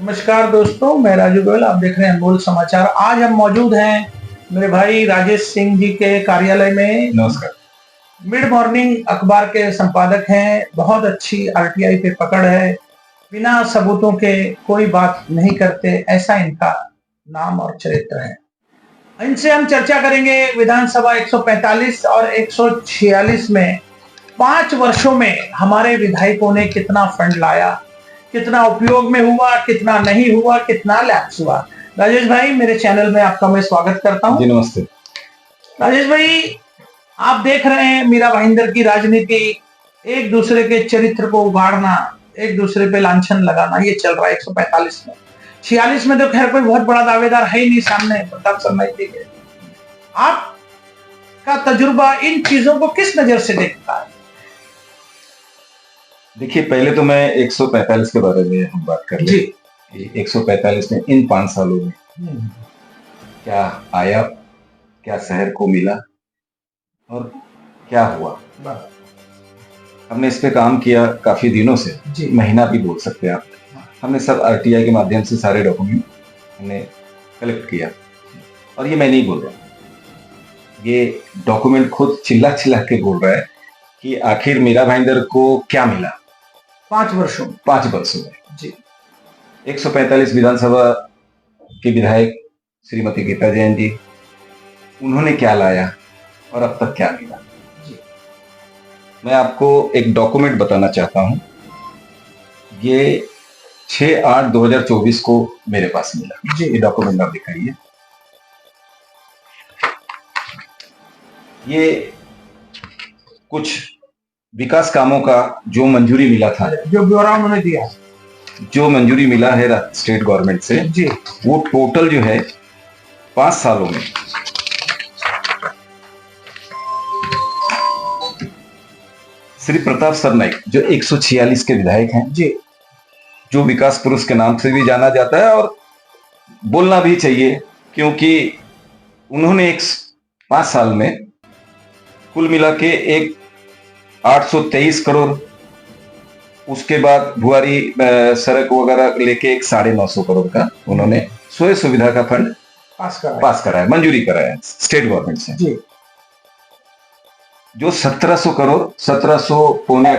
नमस्कार दोस्तों, मैं राजू गोयल। आप देख रहे हैं अनमोल समाचार। आज हम मौजूद हैं मेरे भाई राजेश सिंह जी के कार्यालय में। नमस्कार। मिड मॉर्निंग अखबार के संपादक हैं। बहुत अच्छी आरटीआई पे पकड़ है, बिना सबूतों के कोई बात नहीं करते, ऐसा इनका नाम और चरित्र है। इनसे हम चर्चा करेंगे विधानसभा 145 और 146 में 5 वर्षों में हमारे विधायकों ने कितना फंड लाया, कितना उपयोग में हुआ, कितना नहीं हुआ, कितना लैप्स हुआ। राजेश भाई, मेरे चैनल में आपका मैं स्वागत करता हूं। जी नमस्ते। राजेश भाई, आप देख रहे हैं मीरा भाईंदर की राजनीति, एक दूसरे के चरित्र को उगाड़ना, एक दूसरे पे लांछन लगाना, ये चल रहा है 145 में। 46 में तो खैर कोई बहुत बड़ा दावेदार है ही नहीं सामने, प्रताप सरनाईक जी के। आपका तजुर्बा इन चीजों को किस नजर से देखता है? देखिए, पहले तो मैं 145 के बारे में हम बात कर जी। 145 में इन 5 सालों में क्या आया, क्या शहर को मिला और क्या हुआ। हमने इस पे काम किया काफी दिनों से, महीना भी बोल सकते हैं आप। हमने सब आरटीआई के माध्यम से सारे डॉक्यूमेंट हमने कलेक्ट किया, और ये मैं नहीं बोल रहा, ये डॉक्यूमेंट खुद चिल्ला चिल्ला के बोल रहा है कि आखिर मीरा भाईंदर को क्या मिला 5 वर्षों में। जी। 145 विधानसभा के विधायक श्रीमती गीता जैन जी, उन्होंने क्या लाया और अब तक क्या मिला जी। मैं आपको एक डॉक्यूमेंट बताना चाहता हूं। ये 6/8/2024 को मेरे पास मिला जी। ये डॉक्यूमेंट आप दिखाइए। ये कुछ विकास कामों का जो मंजूरी मिला था, जो ब्यौरा उन्होंने दिया, जो मंजूरी मिला है स्टेट गवर्नमेंट से जी, वो टोटल जो है 5 सालों में श्री प्रताप सरनाईक जो 146 के विधायक हैं जी, जो विकास पुरुष के नाम से भी जाना जाता है और बोलना भी चाहिए, क्योंकि उन्होंने 5 साल में कुल मिला के 823 करोड़, उसके बाद भुआरी सड़क वगैरह लेके 950 करोड़ का उन्होंने स्वयं सुविधा का फंड पास कराया, मंजूरी कराया स्टेट गवर्नमेंट से जी। जो 1700 करोड़ 1700 पौने।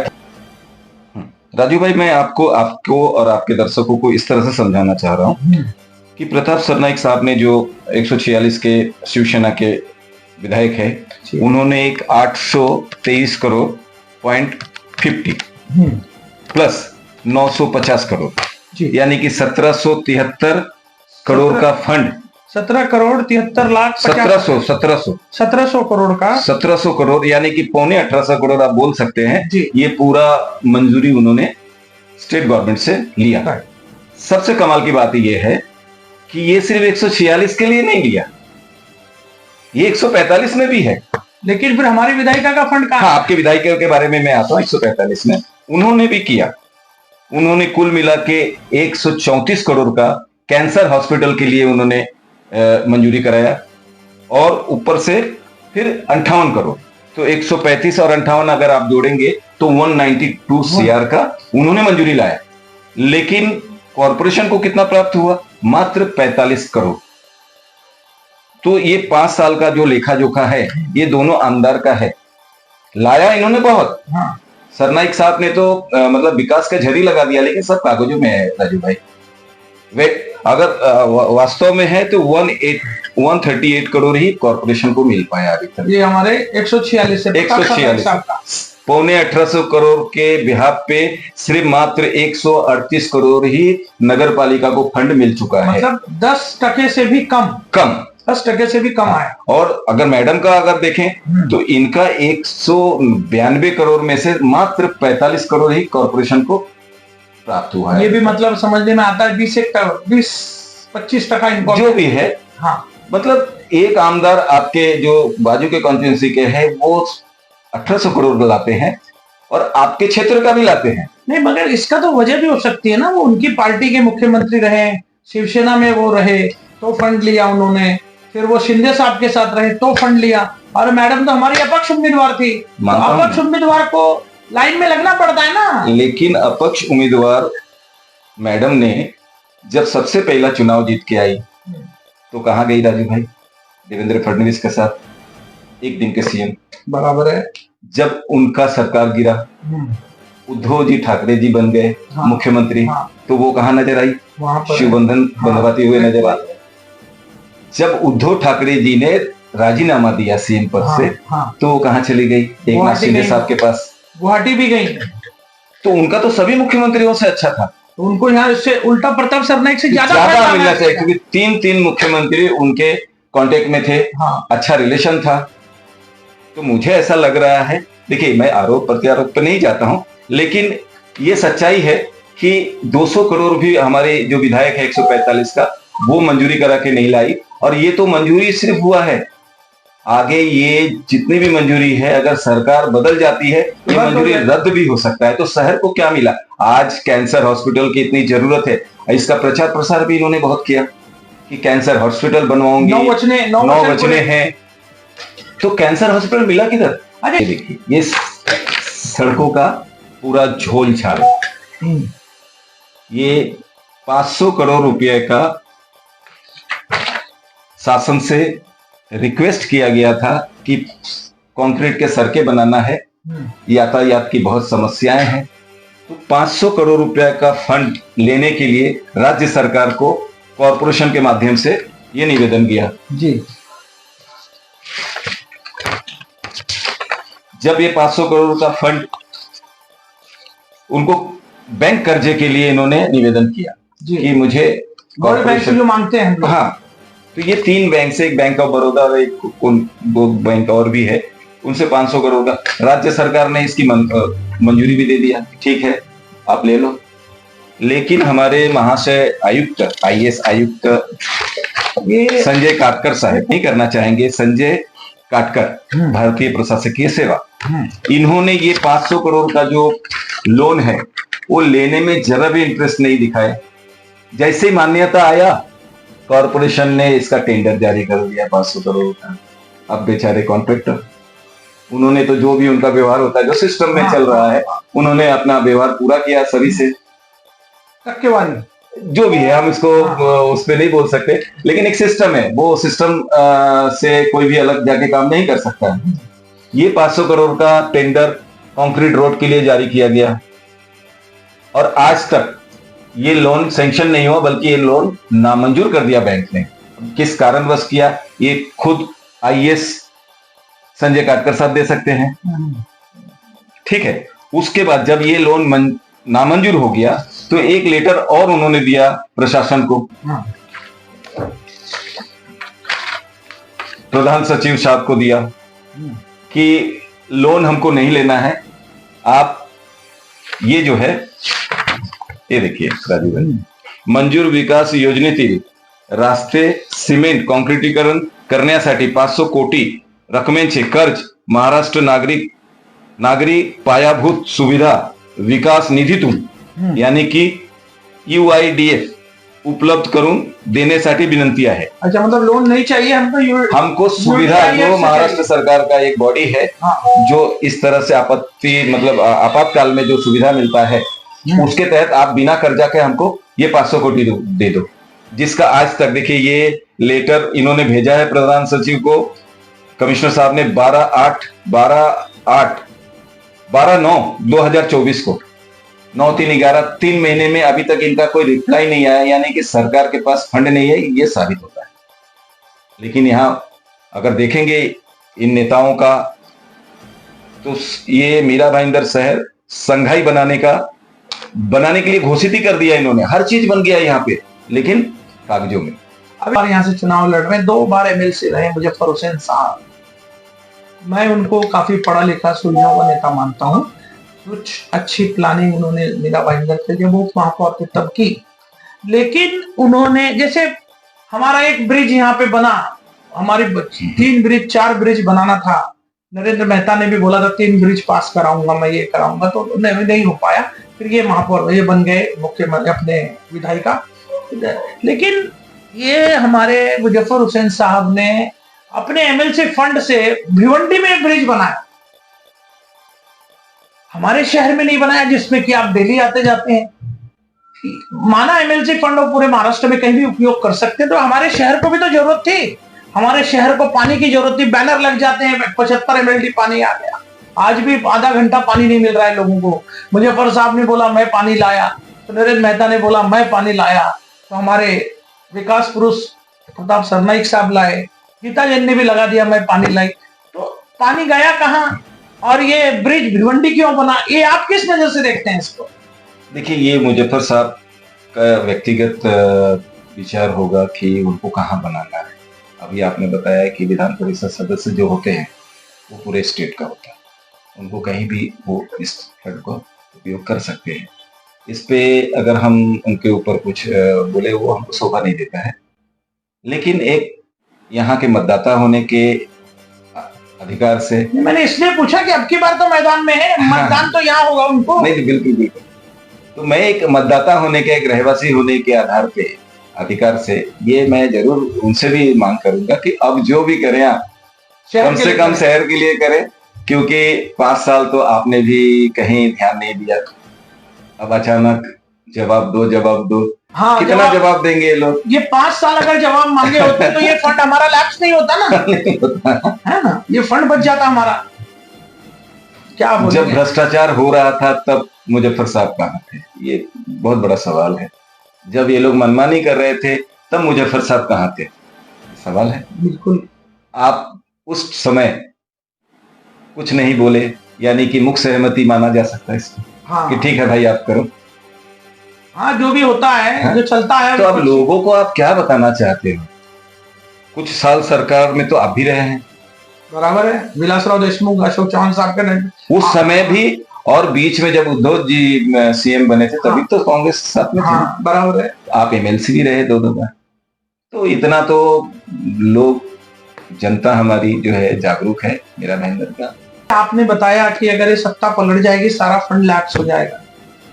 राजू भाई, मैं आपको और आपके दर्शकों को इस तरह से समझाना चाह रहा हूं कि प्रताप सरनाईक साहब ने जो 146 के शिवसेना के विधायक है, उन्होंने एक 823 करोड़ .50 प्लस 950 करोड़, यानी कि 1773 करोड़ का फंड, 17 करोड़ 73 लाख 1700 करोड़ का 1700 करोड़, यानी कि पौने 1800 करोड़ आप बोल सकते हैं। ये पूरा मंजूरी उन्होंने स्टेट गवर्नमेंट से लिया। सबसे कमाल की बात यह है कि ये सिर्फ 146 के लिए नहीं लिया, ये 145 में भी है। लेकिन फिर हमारी विधायिका का फंड कहां? हाँ, आपके विधायिका के बारे में मैं आता हूं। 145 में उन्होंने भी किया। उन्होंने कुल मिला के 134 करोड़ का कैंसर हॉस्पिटल के लिए उन्होंने मंजूरी कराया, और ऊपर से फिर 58 करोड़, तो 135 और 58 अगर आप जोड़ेंगे तो 192 CR का उन्होंने मंजूरी लाया। लेकिन कॉरपोरेशन को कितना प्राप्त हुआ? मात्र 45 करोड़। तो ये 5 साल का जो लेखा जोखा है, ये दोनों आमदार का है। लाया इन्होंने बहुत। हाँ। सरनाईक साहब ने तो मतलब विकास का झरी लगा दिया, लेकिन सब कागजों में है राजू भाई। वे अगर वास्तव में है तो 138 करोड़ ही कॉरपोरेशन को मिल पाया अभी तक। ये हमारे 146 से 146 पौने 1800 करोड़ के बिहाफ पे सिर्फ मात्र 138 करोड़ ही नगर पालिका को फंड मिल चुका है। मतलब 10% से भी कम 10% से भी कम आया। और अगर मैडम का अगर देखें तो इनका 192 करोड़ में से मात्र 45 करोड़ ही कॉरपोरेशन को प्राप्त हुआ है। ये भी मतलब समझने में आता है 20-25% जो भी है। हाँ, मतलब एक आमदार आपके जो बाजू के कॉन्स्टिट्यूंसी के हैं वो 1800 करोड़ लाते हैं, और आपके क्षेत्र का भी लाते हैं। नहीं, मगर इसका तो वजह भी हो सकती है ना, वो उनकी पार्टी के मुख्यमंत्री रहे, शिवसेना में वो रहे तो फंड लिया उन्होंने, फिर वो शिंदे साहब के साथ रहे तो फंड लिया, और मैडम तो हमारी अपक्ष उम्मीदवार थी, तो अपक्ष उम्मीदवार को लाइन में लगना पड़ता है ना। लेकिन अपक्ष उम्मीदवार मैडम ने जब सबसे पहला चुनाव जीत के आई तो कहाँ गई राजू भाई? देवेंद्र फडणवीस के साथ एक दिन के सीएम। बराबर है। जब उनका सरकार गिरा, उद्धव जी ठाकरे जी बन गए मुख्यमंत्री, तो वो कहाँ नजर आई? शिव बंधन बंधवाते हुए नजर आए। जब उद्धव ठाकरे जी ने राजीनामा दिया सीएम पद से, तो वो कहाँ चली गई? एकनाथ शिंदे साहब के पास, गुवाहाटी भी गई। तो उनका तो सभी मुख्यमंत्रियों से अच्छा था, तो उनको यहाँ से उल्टा प्रताप सरनाइक से ज्यादा मिलना चाहिए, क्योंकि तीन मुख्यमंत्री उनके कांटेक्ट में थे। अच्छा रिलेशन था। तो मुझे ऐसा लग रहा है, देखिए मैं आरोप प्रत्यारोप पे नहीं जाता हूं, लेकिन ये सच्चाई है कि 200 करोड़ भी हमारे जो विधायक है 145 का, वो मंजूरी करा के नहीं लाई। और ये तो मंजूरी सिर्फ हुआ है, आगे ये जितनी भी मंजूरी है, अगर सरकार बदल जाती है ये मंजूरी रद्द भी हो सकता है। तो शहर को क्या मिला? आज कैंसर हॉस्पिटल की इतनी जरूरत है, इसका प्रचार प्रसार भी इन्होंने बहुत किया कि कैंसर हॉस्पिटल बनवाऊंगी, 9 वचने हैं। तो कैंसर हॉस्पिटल मिला किधर? अरे देखिए, ये सड़कों का पूरा झोल छाल, ये 500 करोड़ रुपए का शासन से रिक्वेस्ट किया गया था कि कंक्रीट के सड़कें बनाना है, यातायात की बहुत समस्याएं हैं। तो 500 करोड़ रुपए का फंड लेने के लिए राज्य सरकार को कॉरपोरेशन के माध्यम से ये निवेदन किया जी। जब ये 500 करोड़ का फंड उनको बैंक कर्जे के लिए इन्होंने निवेदन किया कि मुझे बैंक से जो मांगते हैं, हाँ, तो ये 3 बैंक से, एक बैंक ऑफ बड़ौदा और एक दो बैंक और भी है, उनसे 500 करोड़ का राज्य सरकार ने इसकी मंजूरी भी दे दिया, ठीक है आप ले लो। लेकिन हमारे महाशय आयुक्त, आईएएस आयुक्त ये संजय काटकर साहब नहीं करना चाहेंगे, संजय काटकर, भारतीय प्रशासकीय सेवा, इन्होंने ये 500 करोड़ का जो लोन है वो लेने में जरा भी इंटरेस्ट नहीं दिखाए। जैसे ही मान्यता आया, कॉरपोरेशन ने इसका टेंडर जारी कर दिया 500 करोड़ का। अब बेचारे कॉन्ट्रैक्टर, उन्होंने तो जो भी उनका व्यवहार होता है, जो सिस्टम में चल रहा है, उन्होंने अपना व्यवहार पूरा किया सभी से, जो भी है, हम इसको उस पर नहीं बोल सकते, लेकिन एक सिस्टम है, वो सिस्टम से कोई भी अलग जाके काम नहीं कर सकता है। ये 500 करोड़ का टेंडर कंक्रीट रोड के लिए जारी किया गया और आज तक ये लोन सैंक्शन नहीं हुआ, बल्कि ये लोन नामंजूर कर दिया बैंक ने। किस कारणवश किया, ये खुद आईएएस संजय काटकर साहब दे सकते हैं, ठीक है। उसके बाद जब ये लोन नामंजूर हो गया, तो एक लेटर और उन्होंने दिया प्रशासन को, प्रधान सचिव साहब को दिया कि लोन हमको नहीं लेना है, आप ये जो है, ये देखिए राजीव भाई, मंजूर विकास योजनेतील रास्ते सिमेंट कॉन्क्रीटीकरण करण्यासाठी 500 कोटी रकमेचे कर्ज महाराष्ट्र नागरी पायाभूत सुविधा विकास निधीतून, यानी कि UIDF उपलब्ध करून देण्यासाठी विनंती आहे। अच्छा, मतलब लोन नहीं चाहिए हमको सुविधा, जो महाराष्ट्र सरकार का एक बॉडी है जो इस तरह से आपत्ति, मतलब आपातकाल में जो सुविधा मिलता है, उसके तहत आप बिना कर्जा के हमको ये 500 कोटी दे दो, जिसका आज तक देखिए ये लेटर इन्होंने भेजा है प्रधान सचिव को, कमिश्नर साहब ने 12/9/2024 को, 9/3/11, 3 महीने में अभी तक इनका कोई रिप्लाई नहीं आया, यानी कि सरकार के पास फंड नहीं है, ये साबित होता है। लेकिन यहां अगर देखेंगे इन नेताओं का, तो ये मीरा भाईंदर शहर संघाई बनाने के लिए घोषित ही कर दिया इन्होंने, हर चीज बन गया यहाँ पे, लेकिन कागजों में। अब यहाँ से चुनाव लड़ रहे, 2 बार MLC रहे मुजफ्फर हुसैन साहब, मैं उनको काफी पढ़ा लिखा सुलझा हुआ नेता मानता हूँ। कुछ अच्छी प्लानिंग उन्होंने मीरा भाईंदर से जब वो महापौर थे तब की, लेकिन उन्होंने, जैसे हमारा एक ब्रिज यहाँ पे बना, हमारी 3 ब्रिज 4 ब्रिज बनाना था, नरेंद्र मेहता ने भी बोला था 3 ब्रिज पास कराऊंगा, मैं ये कराऊंगा, तो नहीं हो पाया। फिर ये महापौर ये बन गए मुख्यमंत्री, अपने विधायिका। लेकिन ये हमारे मुजफ्फर हुसैन साहब ने अपने MLC फंड से भिवंडी में ब्रिज बनाया, हमारे शहर में नहीं बनाया, जिसमें कि आप डेली आते जाते हैं। माना एमएलसी फंड पूरे महाराष्ट्र में कहीं भी उपयोग कर सकते, तो हमारे शहर को भी तो जरूरत थी। हमारे शहर को पानी की जरूरत थी, बैनर लग जाते हैं 75 एमएलडी पानी आ गया। आज भी आधा घंटा पानी नहीं मिल रहा है लोगों को। मुजफ्फर साहब ने बोला मैं पानी लाया, तो नरेंद्र मेहता ने बोला मैं पानी लाया, तो हमारे विकास पुरुष प्रताप सरनाईक साहब लाए, गीता जैन ने भी लगा दिया मैं पानी लाई। तो पानी गया कहाँ? और ये ब्रिज भिवंडी क्यों बना? ये आप किस नजर से देखते हैं इसको? देखिए, ये मुजफ्फर साहब का व्यक्तिगत विचार होगा कि उनको कहाँ बनाना है। अभी आपने बताया कि विधान परिषद सदस्य जो होते हैं वो पूरे स्टेट का होता है, उनको कहीं भी वो इस फंड को उपयोग कर सकते हैं। इस पे अगर हम उनके ऊपर कुछ बोले वो हमको शोभा नहीं देता है, लेकिन एक यहाँ के मतदाता होने के अधिकार से मैंने इसलिए पूछा कि अब की बार तो मैदान में है, मतदान तो यहाँ होगा उनको। नहीं, बिल्कुल बिल्कुल। तो मैं एक मतदाता होने के, एक रहवासी होने के आधार पे, अधिकार से, ये मैं जरूर उनसे भी मांग करूंगा कि अब जो भी करें आप कम से कम शहर के लिए करें, क्योंकि 5 साल तो आपने भी कहीं ध्यान नहीं दिया। अब अचानक जवाब दो। हाँ, कितना जवाब देंगे ये लोग? ये 5 साल अगर जवाब मांगे होते तो ये फंड हमारा लैप्स नहीं होता ना। नहीं होता है ना, ये फंड बच जाता हमारा। क्या बोलेंगे? जब भ्रष्टाचार हो रहा था तब मुजफ्फर साहब कहाँ थे? ये बहुत बड़ा सवाल है। जब ये लोग मनमानी कर रहे थे तब मुजफ्फर साहब कहाँ थे? सवाल है। बिल्कुल। आप उस समय कुछ नहीं बोले, यानी कि मुख्य सहमति माना जा सकता है इसको। हाँ, कि ठीक है भाई आप करो। हाँ, जो भी होता है, हाँ, जो चलता है। तो अब लोगों को आप क्या बताना चाहते हो? कुछ साल सरकार में तो आप भी रहे हैं, बराबर है। विलासराव देशमुख, अशोक चौहान साहब के उस समय भी, और बीच में जब उद्धव जी सीएम बने थे तभी तो कांग्रेस साथ में थी। बराबर है। आप एमएलसी भी रहे 2 बार। तो इतना तो लोग, जनता हमारी जो है जागरूक है, मेरा महेंद्र का। आपने बताया कि अगर ये सत्ता पलट जाएगी सारा फंड लैप्स हो जाएगा।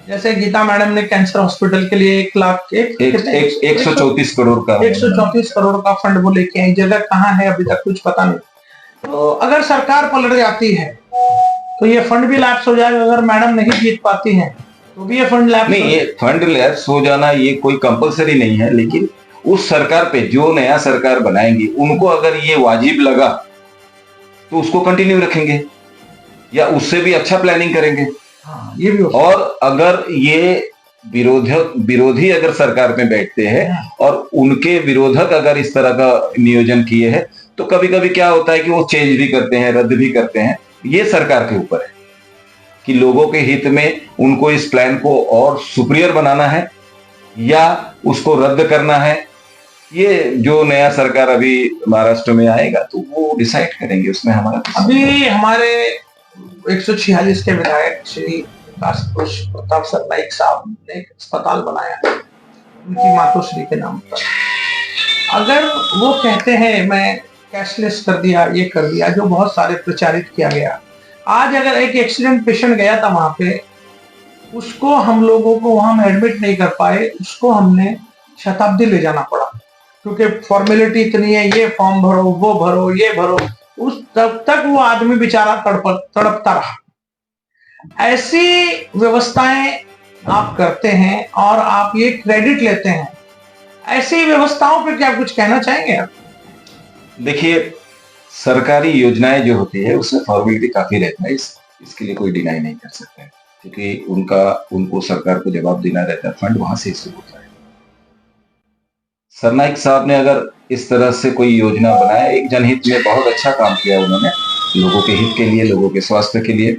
जैसे गीता मैडम ने कैंसर हॉस्पिटल के लिए 134 करोड़ का 134 करोड़ का फंड वो लेके आई, जगह कहाँ है अभी तक कुछ पता नहीं। तो अगर सरकार पलट जाती है तो ये फंड भी लैप्स हो जाएगा। अगर मैडम नहीं जीत पाती हैं तो भी ये फंड लैप्स नहीं, ये फंड लैप्स हो जाना ये कोई कंपलसरी नहीं है, लेकिन उस सरकार पे जो नया सरकार बनाएंगी उनको अगर ये वाजिब लगा तो उसको कंटिन्यू रखेंगे या उससे भी अच्छा प्लानिंग करेंगे। हाँ, ये भी और अगर ये विरोधी अगर सरकार में बैठते हैं और उनके विरोधक अगर इस तरह का नियोजन किए हैं तो कभी कभी क्या होता है कि वो चेंज भी करते हैं, रद्द भी करते हैं। ये सरकार के ऊपर है कि लोगों के हित में उनको इस प्लान को और सुपीरियर बनाना है या उसको रद्द करना है। ये जो नया सरकार अभी महाराष्ट्र में आएगा तो वो डिसाइड करेंगे, उसमें हमारा। अभी हमारे 146 के विधायक श्री प्रताप सरनाईक साहब ने एक अस्पताल बनाया उनकी मातोश्री के नाम पर। अगर वो कहते हैं मैं कैशलेस कर दिया, ये कर दिया, जो बहुत सारे प्रचारित किया गया, आज अगर एक एक्सीडेंट पेशेंट गया था वहां पे, उसको हम लोगों को वहां में एडमिट नहीं कर पाए, उसको हमने शताब्दी ले जाना पड़ा क्योंकि फॉर्मेलिटी इतनी है, ये फॉर्म भरो, वो भरो, ये भरो। उस तब तक वो आदमी बेचारा तड़पता रहा। ऐसी व्यवस्थाएं आप करते हैं और आप ये क्रेडिट लेते हैं। ऐसी व्यवस्थाओं पे क्या कुछ कहना चाहेंगे आप? देखिए, सरकारी योजनाएं जो होती है उसमें फॉर्मेलिटी काफी रहता है, इसके लिए कोई डिनाई नहीं कर सकता है, क्योंकि उनको सरकार को जवाब देना रहता है, फंड वहां से शुरू होता है। सरनाईक साहब ने अगर इस तरह से कोई योजना बनाया, एक जनहित में बहुत अच्छा काम किया उन्होंने, लोगों के हित के लिए, लोगों के स्वास्थ्य के लिए,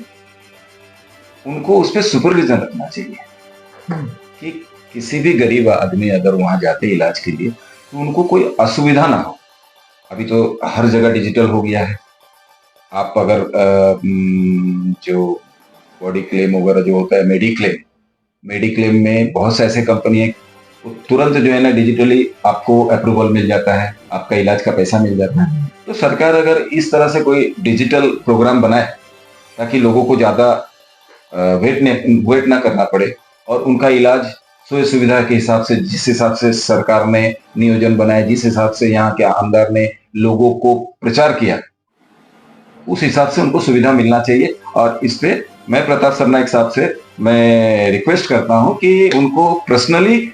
उनको उस पर सुपरविजन रखना चाहिए कि किसी भी गरीब आदमी अगर वहां जाते इलाज के लिए तो उनको कोई असुविधा ना हो। अभी तो हर जगह डिजिटल हो गया है। आप अगर जो बॉडी क्लेम वगैरह जो होता है, मेडिक्लेम में बहुत से ऐसे कंपनी है, तुरंत जो है ना डिजिटली आपको अप्रूवल मिल जाता है, आपका इलाज का पैसा मिल जाता है। तो सरकार अगर इस तरह से कोई डिजिटल प्रोग्राम बनाए ताकि लोगों को ज्यादा वेट ना करना पड़े और उनका इलाज सुविधा के हिसाब से, जिस हिसाब से सरकार ने नियोजन बनाया, जिस हिसाब से यहाँ के आमदार ने लोगों को प्रचार किया, उस हिसाब से उनको सुविधा मिलना चाहिए। और इस पे मैं प्रताप सरनाईक साहब से मैं रिक्वेस्ट करता हूं कि उनको पर्सनली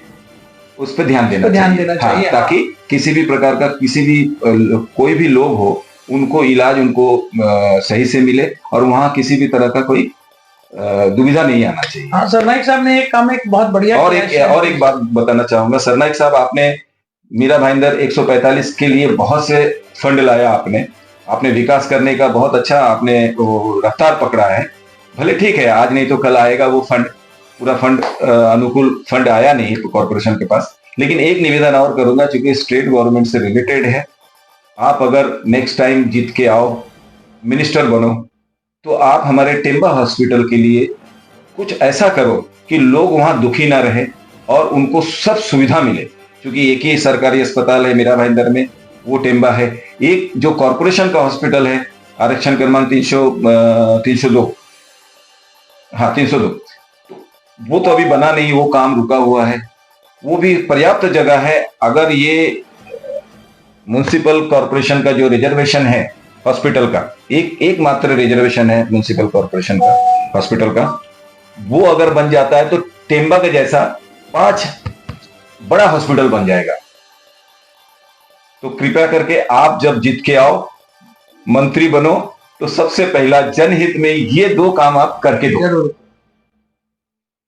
उस पर ध्यान देना चाहिए, ताकि किसी भी प्रकार का कोई भी लोग हो उनको इलाज उनको सही से मिले और वहां किसी भी तरह का कोई दुविधा नहीं आना चाहिए। हाँ, सरनाइक साहब ने एक काम एक बहुत बढ़िया और एक बात बताना चाहूंगा, सरनाइक साहब आपने मीरा भाईंदर 145 के लिए बहुत से फंड लाया, आपने विकास करने का बहुत अच्छा आपने वो रफ्तार पकड़ा है। भले ठीक है, आज नहीं तो कल आएगा वो फंड, पूरा फंड अनुकूल फंड आया नहीं कॉर्पोरेशन के पास। लेकिन एक निवेदन और करूंगा, चूंकि स्टेट गवर्नमेंट से रिलेटेड है, आप अगर नेक्स्ट टाइम जीत के आओ, मिनिस्टर बनो, तो आप हमारे टेम्बा हॉस्पिटल के लिए कुछ ऐसा करो कि लोग वहां दुखी ना रहे और उनको सब सुविधा मिले। क्योंकि एक ही सरकारी अस्पताल है मीरा भाईंदर में, वो टेम्बा है। एक जो कॉर्पोरेशन का हॉस्पिटल है, आरक्षण क्रमांक 302, हाँ 302, वो तो अभी बना नहीं, वो काम रुका हुआ है। वो भी पर्याप्त जगह है। अगर ये म्युनिसिपल कॉर्पोरेशन का जो रिजर्वेशन है हॉस्पिटल का, एक मात्र रिजर्वेशन है म्युनिसिपल कॉर्पोरेशन का हॉस्पिटल का, वो अगर बन जाता है तो टेम्बा के जैसा 5 बड़ा हॉस्पिटल बन जाएगा। तो कृपया करके आप जब जीत के आओ, मंत्री बनो, तो सबसे पहला जनहित में ये 2 काम आप करके दो।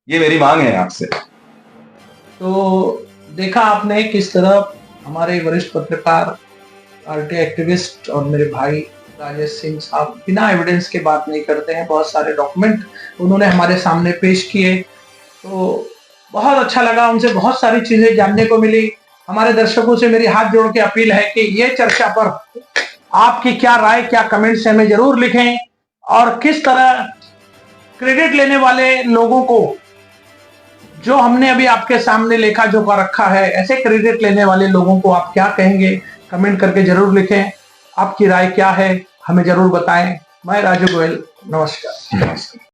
ये मेरी मांग है आपसे। तो देखा आपने किस तरह हमारे वरिष्ठ पत्रकार, आरटीआई एक्टिविस्ट और मेरे भाई राजेश सिंह साहब बिना एविडेंस के बात नहीं करते हैं। बहुत सारे डॉक्यूमेंट उन्होंने हमारे सामने पेश किए, तो बहुत अच्छा लगा, उनसे बहुत सारी चीजें जानने को मिली। हमारे दर्शकों से मेरी हाथ जोड़ के अपील है कि ये चर्चा पर आपकी क्या राय, क्या कमेंट्स हमें जरूर लिखें, और किस तरह क्रेडिट लेने वाले लोगों को, जो हमने अभी आपके सामने लेखा जोखा रखा है, ऐसे क्रेडिट लेने वाले लोगों को आप क्या कहेंगे, कमेंट करके जरूर लिखें। आपकी राय क्या है हमें जरूर बताएं। मैं राजू गोयल, नमस्कार।